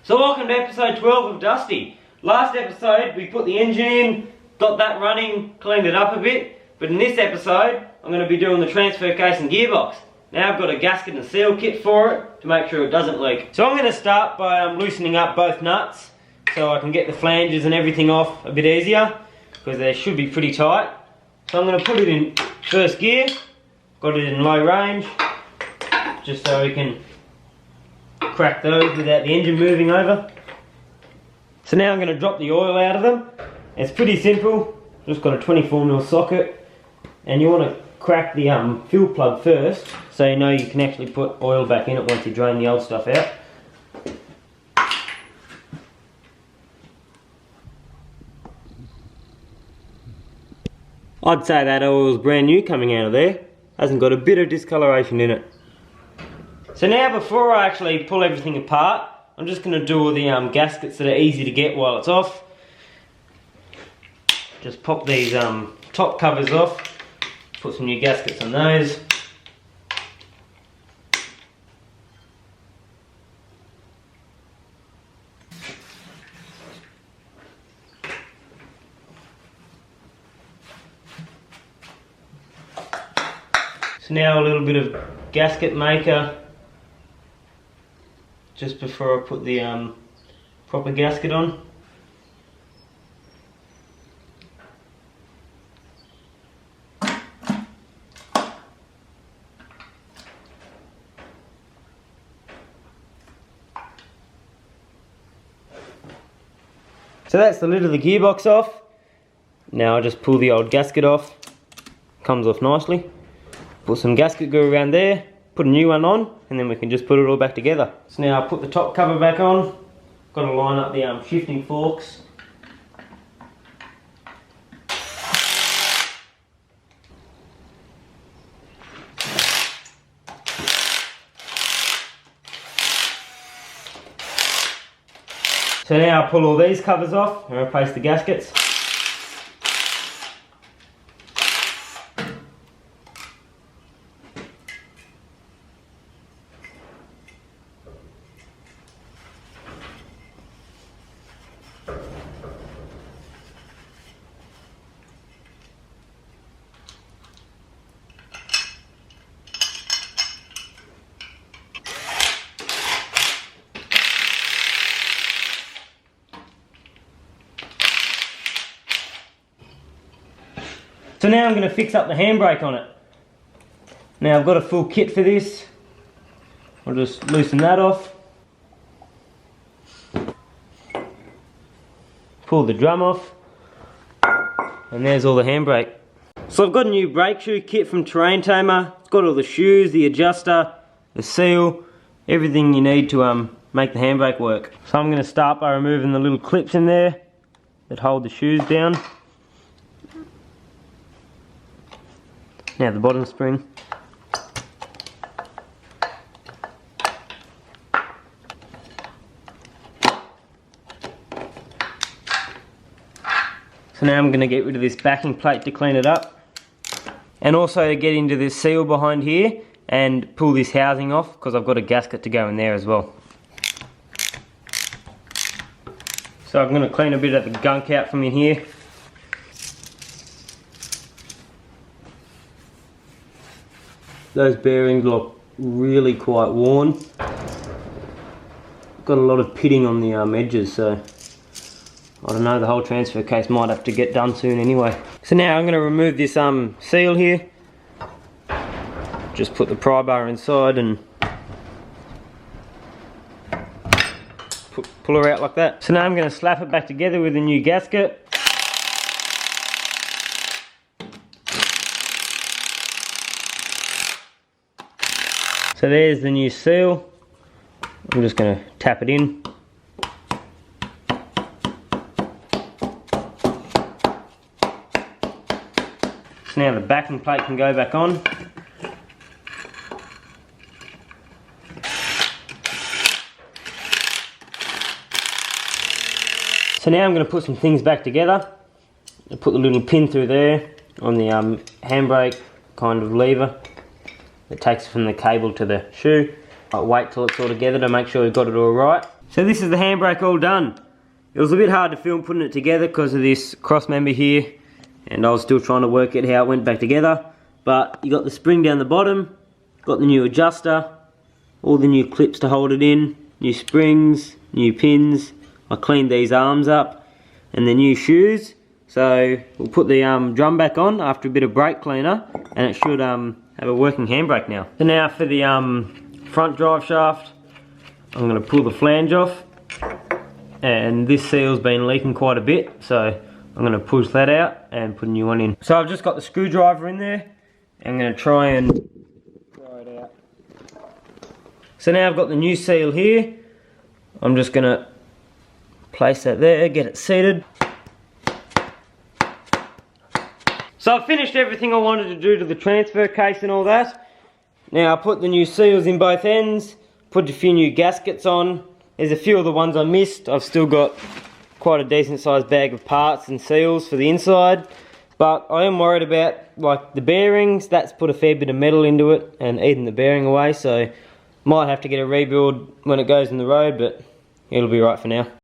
So welcome to episode 12 of Dusty. Last episode we put the engine in, got that running, cleaned it up a bit, but in this episode I'm going to be doing the transfer case and gearbox. Now I've got a gasket and seal kit for it to make sure it doesn't leak. So I'm going to start by loosening up both nuts so I can get the flanges and everything off a bit easier, because they should be pretty tight. So I'm going to put it in first gear, got it in low range, just so we can crack those without the engine moving over. So now I'm going to drop the oil out of them. It's pretty simple, just got a 24mm socket, and you want to crack the fuel plug first so you know you can actually put oil back in it once you drain the old stuff out. I'd say that oil is brand new coming out of there, hasn't got a bit of discoloration in it. So now before I actually pull everything apart, I'm just going to do all the gaskets that are easy to get while it's off. Just pop these top covers off, put some new gaskets on those. So now a little bit of gasket maker just before I put the proper gasket on. So that's the lid of the gearbox off. Now I just pull the old gasket off, comes off nicely. Put some gasket glue around there, put a new one on, and then we can just put it all back together. So now I put the top cover back on, got to line up the shifting forks. So now I pull all these covers off and replace the gaskets. So now I'm going to fix up the handbrake on it. Now I've got a full kit for this. I'll just loosen that off. Pull the drum off. And there's all the handbrake. So I've got a new brake shoe kit from Terrain Tamer. It's got all the shoes, the adjuster, the seal, everything you need to make the handbrake work. So I'm going to start by removing the little clips in there that hold the shoes down. Now the bottom spring. So now I'm going to get rid of this backing plate to clean it up, and also to get into this seal behind here and pull this housing off, because I've got a gasket to go in there as well. So I'm going to clean a bit of the gunk out from in here. Those bearings look really quite worn. Got a lot of pitting on the edges, so I don't know, the whole transfer case might have to get done soon anyway. So now I'm going to remove this seal here. Just put the pry bar inside and pull her out like that. So now I'm going to slap it back together with a new gasket. So there's the new seal. I'm just going to tap it in. So now the backing plate can go back on. So now I'm going to put some things back together. I'll put the little pin through there on the handbrake kind of lever that takes it from the cable to the shoe. I'll wait till it's all together to make sure we've got it all right. So this is the handbrake all done. It was a bit hard to film putting it together because of this cross member here, and I was still trying to work out how it went back together. But you got the spring down the bottom, got the new adjuster, all the new clips to hold it in, new springs, new pins. I cleaned these arms up, and the new shoes. So we'll put the drum back on after a bit of brake cleaner, and it should have a working handbrake now. So now for the front drive shaft, I'm going to pull the flange off, and this seal's been leaking quite a bit, so I'm going to push that out and put a new one in. So I've just got the screwdriver in there. I'm going to try and dry it out. So now I've got the new seal here. I'm just going to place that there, get it seated. So I've finished everything I wanted to do to the transfer case and all that. Now I put the new seals in both ends, put a few new gaskets on. There's a few of the ones I missed. I've still got quite a decent sized bag of parts and seals for the inside. But I am worried about like the bearings. That's put a fair bit of metal into it and eaten the bearing away, so might have to get a rebuild when it goes in the road, but it'll be right for now.